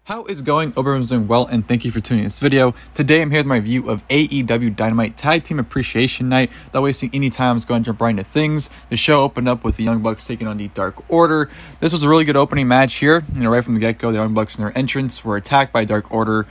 How is it going? Hope everyone's doing well, and thank you for tuning in this video. Today I'm here with my review of AEW Dynamite Tag Team Appreciation Night. Without wasting any time, let's go and jump right into things. The show opened up with the Young Bucks taking on the Dark Order. This was a really good opening match here. Right from the get-go, the Young Bucks in their entrance were attacked by Dark Order.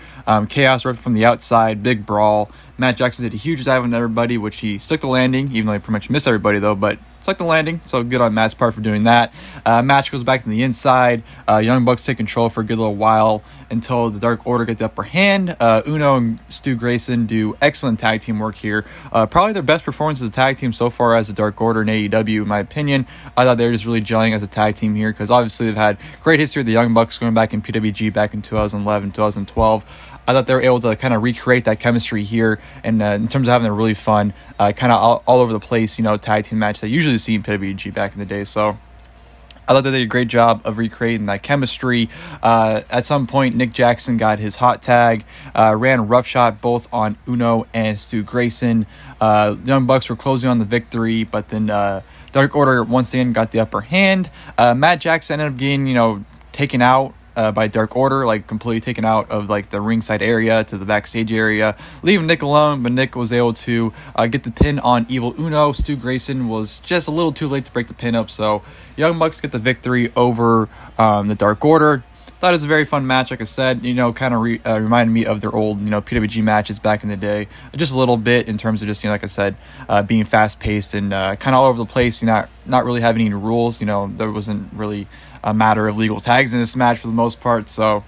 Chaos ripped from the outside, big brawl. Matt Jackson did a huge dive on everybody, which he stuck the landing, even though he pretty much missed everybody though, but stuck the landing, so good on Matt's part for doing that. Match goes back to the inside. Young Bucks take control for a good little while until the Dark Order get the upper hand. Uno and Stu Grayson do excellent tag team work here. Probably their best performance as a tag team so far as the Dark Order in AEW, in my opinion. I thought they were just really gelling as a tag team here because obviously they've had great history with the Young Bucks going back in PWG back in 2011, 2012. I thought they were able to kind of recreate that chemistry here, and in terms of having a really fun, kind of all over the place, tag team match that you usually see in PWG back in the day. So I thought they did a great job of recreating that chemistry. At some point, Nick Jackson got his hot tag, ran roughshod both on Uno and Stu Grayson. Young Bucks were closing on the victory, but then Dark Order once again got the upper hand. Matt Jackson ended up getting, taken out by Dark Order, completely taken out of the ringside area to the backstage area, leaving Nick alone, but Nick was able to get the pin on Evil Uno. Stu Grayson was just a little too late to break the pin up, so Young Bucks get the victory over the Dark Order. Thought it was a very fun match, like I said, kind of reminded me of their old, PWG matches back in the day, just a little bit in terms of just, like I said, being fast-paced and kind of all over the place, not really having any rules, there wasn't really a matter of legal tags in this match for the most part, so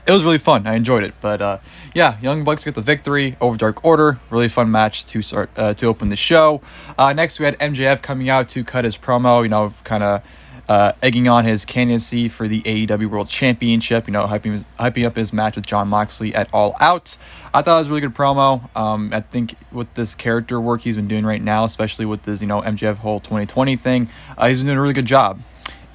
it was really fun. I enjoyed it, but yeah, Young Bucks get the victory over Dark Order. Really fun match to start to open the show. Next, we had MJF coming out to cut his promo, kind of egging on his candidacy for the AEW World Championship, hyping up his match with Jon Moxley at All Out. I thought it was a really good promo. I think with this character work he's been doing right now, especially with this, MJF whole 2020 thing, he's been doing a really good job.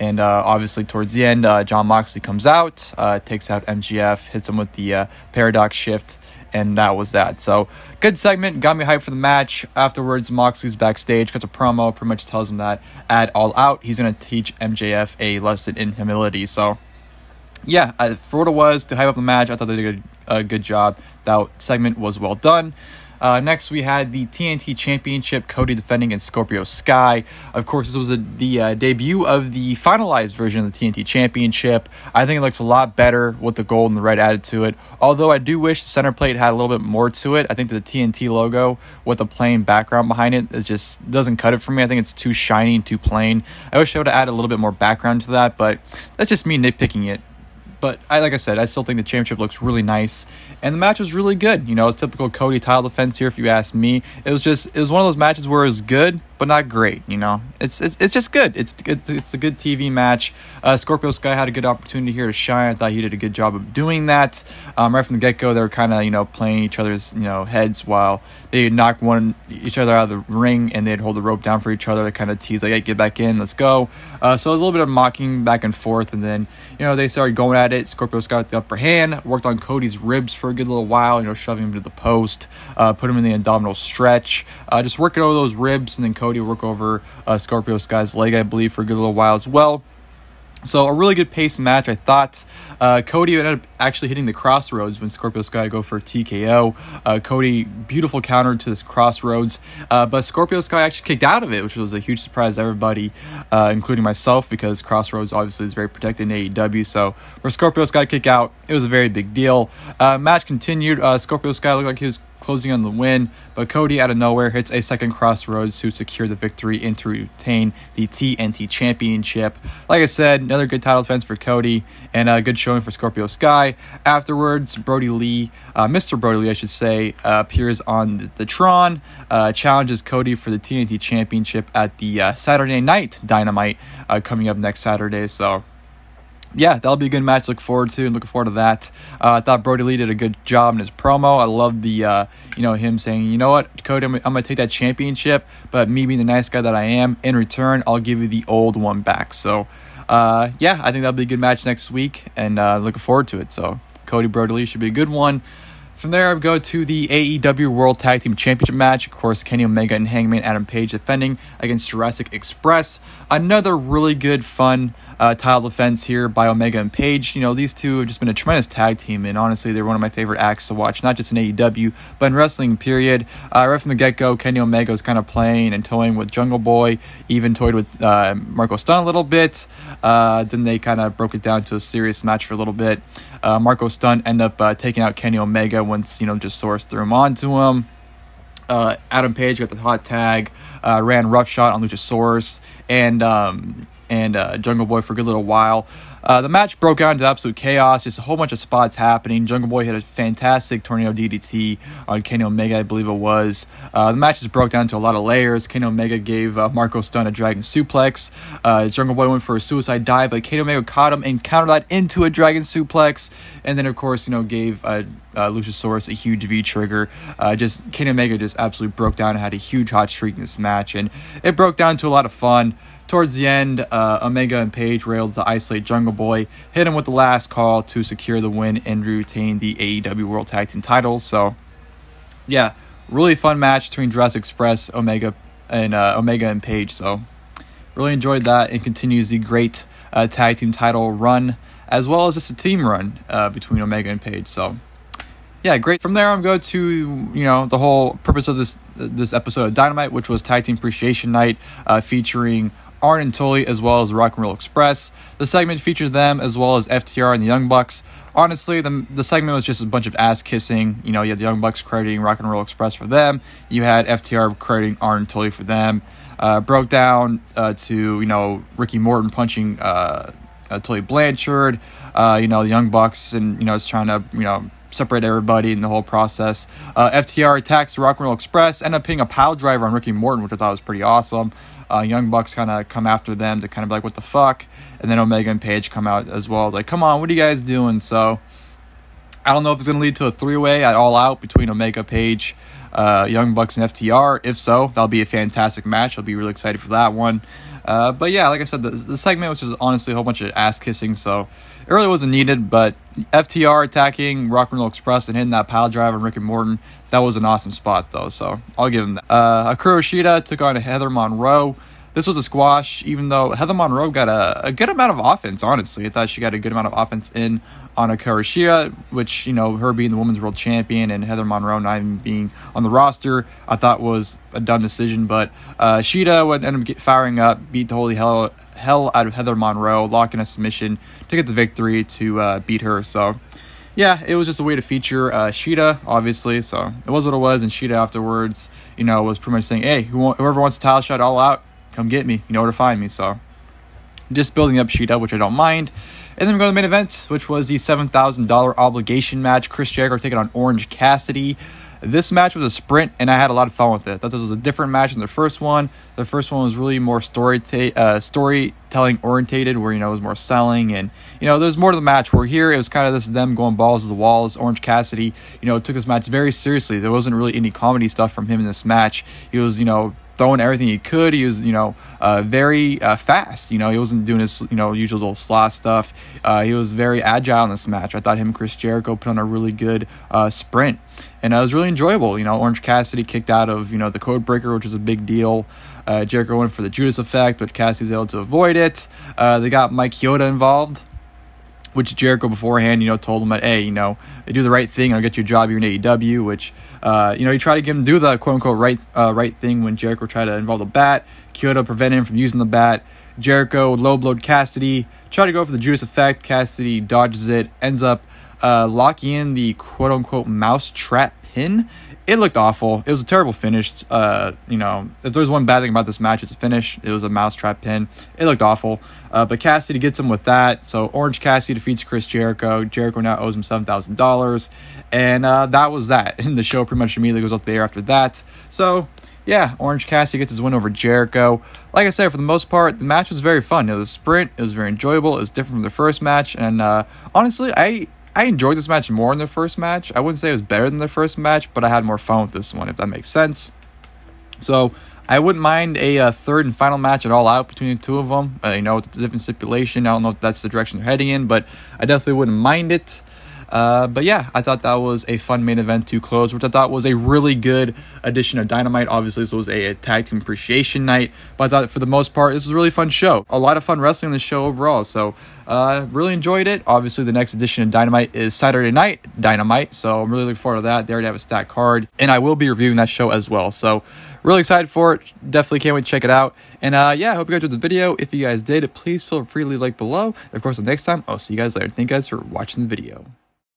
And obviously towards the end, Jon Moxley comes out, takes out MJF, hits him with the Paradox Shift, and that was that. So, good segment, got me hyped for the match. Afterwards, Moxley's backstage, cuts a promo, pretty much tells him that at All Out, he's going to teach MJF a lesson in humility. So, yeah, for what it was, to hype up the match, I thought they did a good job. That segment was well done. Next, we had the TNT Championship, Cody defending against Scorpio Sky. Of course, this was the debut of the finalized version of the TNT Championship. I think it looks a lot better with the gold and the red added to it. Although I do wish the center plate had a little bit more to it. I think that the TNT logo with the plain background behind it just doesn't cut it for me. I think it's too shiny and too plain. I wish I would have added a little bit more background to that, but that's just me nitpicking it. But like I said, I still think the championship looks really nice. And the match was really good. A typical Cody title defense here, if you ask me. It was one of those matches where it was good, but not great, It's just good. It's a good TV match. Scorpio Sky had a good opportunity here to shine. I thought he did a good job of doing that. Right from the get-go, they were kind of, playing each other's, heads while they knock each other out of the ring, and they'd hold the rope down for each other to kind of tease, hey, get back in, let's go. So it was a little bit of mocking back and forth, and then, they started going at it. Scorpio Sky got the upper hand, worked on Cody's ribs for a good little while, shoving him to the post, put him in the abdominal stretch, just working over those ribs, and then Cody would work over Scorpio Sky's leg, I believe, for a good little while as well. So a really good pace match, I thought. Cody ended up actually hitting the crossroads when Scorpio Sky go for a TKO. Cody, beautiful counter to this crossroads. But Scorpio Sky actually kicked out of it, which was a huge surprise to everybody, including myself, because crossroads obviously is very protected in AEW. So for Scorpio Sky to kick out, it was a very big deal. Match continued. Scorpio Sky looked like he was closing on the win, but Cody out of nowhere hits a second crossroads to secure the victory and to retain the TNT Championship. Like I said, another good title defense for Cody and a good showing for Scorpio Sky. Afterwards, Brody Lee, Mr. Brody Lee, I should say, appears on the Tron, challenges Cody for the TNT Championship at the Saturday Night Dynamite coming up next Saturday. So yeah, that'll be a good match to look forward to, and looking forward to that. I thought Brody Lee did a good job in his promo. I love the, him saying, you know what, Cody, I'm going to take that championship, but me being the nice guy that I am, in return, I'll give you the old one back. So, yeah, I think that'll be a good match next week, and looking forward to it. So, Cody Brody Lee should be a good one. From there, I would go to the AEW World Tag Team Championship match. Of course, Kenny Omega and Hangman Adam Page defending against Jurassic Express. Another really good, fun title defense here by Omega and Page. You know, these two have just been a tremendous tag team, and honestly, they're one of my favorite acts to watch, not just in AEW, but in wrestling, period. Right from the get-go, Kenny Omega was kind of playing and toying with Jungle Boy, even toyed with Marco Stunt a little bit. Then they kind of broke it down to a serious match for a little bit. Marco Stunt ended up taking out Kenny Omega once, just Source threw him onto him. Adam Page got the hot tag, ran roughshod on Luchasaurus and Jungle Boy for a good little while. The match broke out into absolute chaos, just a whole bunch of spots happening. Jungle Boy hit a fantastic tornado DDT on Kenny Omega, I believe it was. The match just broke down to a lot of layers. Kenny Omega gave Marco Stunt a dragon suplex. Jungle Boy went for a suicide dive, but Kenny Omega caught him and countered that into a dragon suplex. And then, of course, gave Luchasaurus a huge V-trigger. Kenny Omega just absolutely broke down and had a huge hot streak in this match. And it broke down to a lot of fun. Towards the end, Omega and Page were able to isolate Jungle Boy, hit him with the last call to secure the win and retain the AEW World Tag Team titles. So, yeah, really fun match between Jurassic Express, Omega and Page. So, really enjoyed that, and continues the great tag team title run, as well as just a team run between Omega and Page. So, yeah, great. From there, I'm going to, the whole purpose of this episode of Dynamite, which was Tag Team Appreciation Night, featuring Arn and Tully, as well as Rock and Roll Express. The segment featured them, as well as FTR and the Young Bucks. Honestly, the segment was just a bunch of ass-kissing. You had the Young Bucks crediting Rock and Roll Express for them. You had FTR crediting Arn and Tully for them. Broke down to, Ricky Morton punching Tully Blanchard. The Young Bucks, and, it's trying to, separate everybody in the whole process. FTR attacks Rock and Roll Express, end up hitting a pile driver on Ricky Morton, which I thought was pretty awesome. Young Bucks kind of come after them to kind of be like, what the fuck? And then Omega and Page come out as well. Like, come on, what are you guys doing? So, I don't know if it's going to lead to a three-way at All Out between Omega, Page, Young Bucks, and FTR. If so, that'll be a fantastic match. I'll be really excited for that one. But yeah, like I said, the segment was just honestly a whole bunch of ass-kissing, so it really wasn't needed. But FTR attacking Rock and Roll Express and hitting that pile driver on Rick and Morton, that was an awesome spot, though, so I'll give him that. Hikaru Shida took on Heather Monroe. This was a squash, even though Heather Monroe got a good amount of offense, honestly. I thought she got a good amount of offense in on Hikaru Shida, which, her being the Women's World Champion and Heather Monroe not even being on the roster, I thought was a dumb decision. But Shida would end up firing up, beat the holy hell out of Heather Monroe, locking a submission to get the victory to beat her. So, yeah, it was just a way to feature Shida, obviously. So, it was what it was. And Shida afterwards, was pretty much saying, hey, whoever wants a title shot All Out, come get me. You know where to find me. So, just building up Shida, which I don't mind. And then we go to the main event, which was the $7,000 obligation match. Chris Jericho taking on Orange Cassidy. This match was a sprint, and I had a lot of fun with it. I thought this was a different match than the first one. The first one was really more storytelling orientated, where, it was more selling, and, there's more to the match, where here it was kind of this them going balls to the walls. Orange Cassidy, took this match very seriously. There wasn't really any comedy stuff from him in this match. He was, throwing everything he could. He was, very fast. He wasn't doing his, usual little sloth stuff. He was very agile in this match. I thought him and Chris Jericho put on a really good sprint. And it was really enjoyable. Orange Cassidy kicked out of, the code breaker, which was a big deal. Jericho went for the Judas effect, but Cassidy was able to avoid it. They got Mike Chioda involved, which Jericho beforehand, told him that, hey, do the right thing, I'll get you a job here in AEW, which, he tried to get him to do the quote-unquote right thing when Jericho tried to involve the bat. Chioda prevented him from using the bat. Jericho low-blowed Cassidy, tried to go for the Judas effect. Cassidy dodges it, ends up locking in the quote-unquote mousetrap pin. It looked awful. It was a terrible finish. If there's one bad thing about this match, it's a finish. It was a mousetrap pin. It looked awful. But Cassidy gets him with that. So Orange Cassidy defeats Chris Jericho. Jericho now owes him $7,000. And that was that. And the show pretty much immediately goes off the air after that. So, yeah, Orange Cassidy gets his win over Jericho. Like I said, for the most part, the match was very fun. It was a sprint. It was very enjoyable. It was different from the first match. And honestly, I enjoyed this match more than the first match. I wouldn't say it was better than the first match, but I had more fun with this one, if that makes sense. So, I wouldn't mind a third and final match at All Out between the two of them. With a different stipulation. I don't know if that's the direction they're heading in, but I definitely wouldn't mind it. But yeah, I thought that was a fun main event to close, which I thought was a really good edition of Dynamite. Obviously, this was a tag team appreciation night, but I thought for the most part, this was a really fun show. A lot of fun wrestling in the show overall, so really enjoyed it. Obviously, the next edition of Dynamite is Saturday Night Dynamite, so I'm really looking forward to that. They already have a stacked card, and I will be reviewing that show as well, so really excited for it. Definitely can't wait to check it out. And yeah, I hope you guys enjoyed the video. If you guys did, please feel free to leave a like below. And of course, the next time, I'll see you guys later. Thank you guys for watching the video.